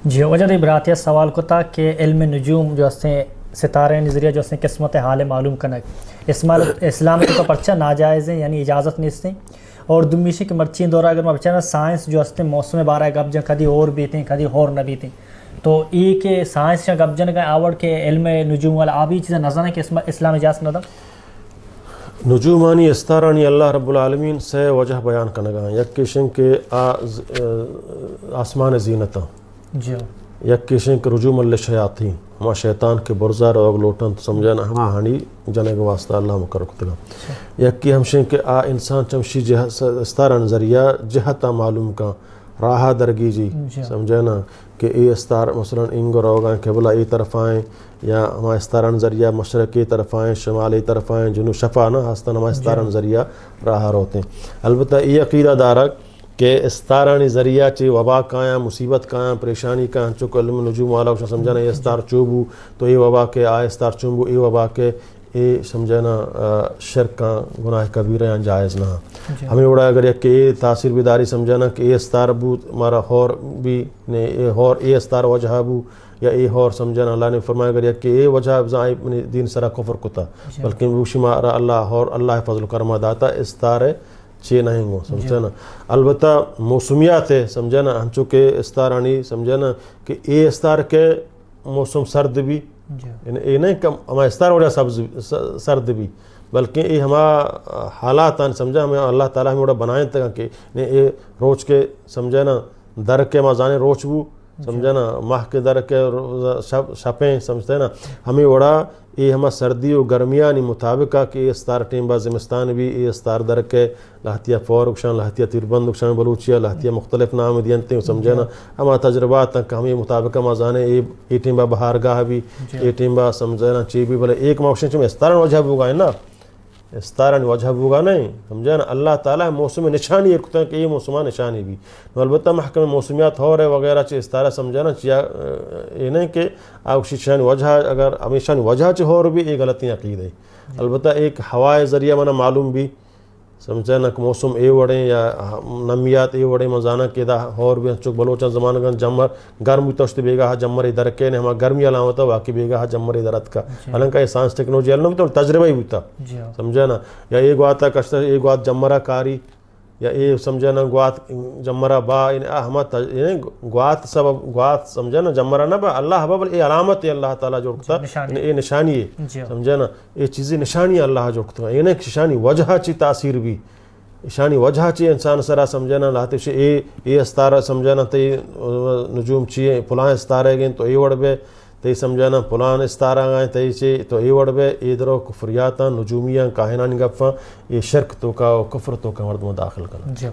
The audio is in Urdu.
جی وجہ براتیہ سوال کو تھا کہ علم نجوم جو ہیں ستارے نظریہ جو ہیں قسمت حال معلوم کرنا اسلام کو پرچہ ناجائز ہیں یعنی اجازت نہیں سے اور دمیشی کے مرچین دورہ اگر میں بچانا سائنس جو ہیں موسم بارہ گب جن کدی اور بیتیں کدی اور نہ بیتیں تو یہ کہ سائنس یا گب جن کا آوڑ کے علم نجوم والا آبی چیزیں نظر ہیں کہ اسلام اجازت نہ دا نجومانی استارانی اللہ رب العالمین سے وجہ بیان کنگا یک کشن کے آسمان زینتا جی یک کشن کے رجوم اللہ شیاطین ہما شیطان کے برزار اوگ لوٹن سمجھانا ہما ہانی جنے کے واسطہ اللہ مقرر کتگا یک کی ہمشن کے انسان چمشی استاران ذریعہ جہتا معلوم کا راہا درگی جی سمجھانا کہ ای استار مثلا انگو روگاں قبلہ ای طرف آئیں یا ہما استاران ذریعہ مشرقی طرف آئیں شمالی طرف آئیں جنوب شفا نہ ہستن ہما استاران ذریعہ راہ روتے ہیں البتہ ای عقیدہ دارک کہ استارانی ذریعہ چی وبا کایاں مصیبت کایاں پریشانی کایاں چکو علم نجوم والا کچھ سمجھانا یہ استار چوبو تو ای وبا کے آئے استار چوبو ای وبا کے ای سمجھانا شرک کا گناہ کبیرہ یا جائز نہ ہمیں اڑا اگر یک کہ تاثیر بیداری سمجھانا کہ ای استار بو مارا ہور بھی نے ای استار وجہ بو یا ای ہور سمجھانا اللہ نے فرمایا اگر یک کہ ای وجہ ابزائی دین سرا کفر کتا بلکہ بوشی مارا اللہ اور اللہ فضل کرما داتا استار چی نہیں گو سمجھانا البتہ موسمیات ہے سمجھانا ہم چونکہ استارانی سمجھانا کہ ای استار کے موسم سرد بھی یہ نہیں کہ ہمیں استار وجہ سرد بھی بلکہ یہ ہما حالات سمجھا ہمیں اللہ تعالیٰ ہمیں بنائیں تک کہ یہ روچ کے سمجھانا در کے مازانے روچ بو سمجھانا ماہ کے در کے شپیں سمجھتے ہیں نا ہمیں وڑا یہ ہما سردی و گرمیانی مطابق کہ یہ استار ٹیم با زمستان بھی یہ استار در کے لہتیہ فور اکشان لہتیہ تیربند اکشان بلوچیہ لہتیہ مختلف نام دینتے ہیں سمجھنا ہما تجربات تک ہمیں مطابق مازانے یہ ٹیم با بہار گاہ بھی یہ ٹیم با سمجھنا چی بھی بلے ایک موشن چمیں استارن وجہ ہوگا ہے نا استارن وجہ ہوگا نہیں سمجھنا اللہ تعالیٰ موسم نشانی ایک کہ یہ موسمہ نشانی بھی البتہ محکم موسمیات ہو رہے وغیرہ چی استارہ سمجھنا چیا یہ نہیں کہ آپ شانی وجہ اگر ہمیشہ وجہ چی ہو رہی بھی یہ غلطی عقید ہے البتہ ایک ہوائے ذریعہ منا معلوم بھی سمجھنا کہ موسم اے وڑیں یا نمیات اے وڑیں مزانہ کہ دا ہور بھی چک بلوچان زمانہ گن جمر گرم بھی توشت بیگا ہا جمر درکے نے ہما گرمی علامتا واقعی بیگا ہا جمر درت کا حالانکہ یہ سائنس ٹیکنالوجی علم بھی تو تجربہ ہی ہوتا سمجھنا یا ایک وات کشتر ایک وات جمرہ کاری یا یہ سمجھنا گوات جمرہ با ہما گوات سبب گوات سمجھنا جمرہ نہ با اللہ بابل یہ علامت ہے اللہ تعالیٰ جوڑتا یہ نشانی ہے سمجھنا یہ چیزیں نشانی اللہ جوڑتا ہے یہ نہیں نشانی وجہ چی تاثیر بھی نشانی وجہ چی انسان سرا سمجھنا لاتے سے یہ استارہ سمجھنا تی نجوم چیئے پلان استارے گئیں تو یہ وڑ بے تی سمجھنا پلان استارہ گئیں تی چی تو یہ وڑ بے ایدرو کفریاتا نجومیاں کاہنان گفاں یہ شرک تو کا و کفر تو کا مرد میں داخل کرنا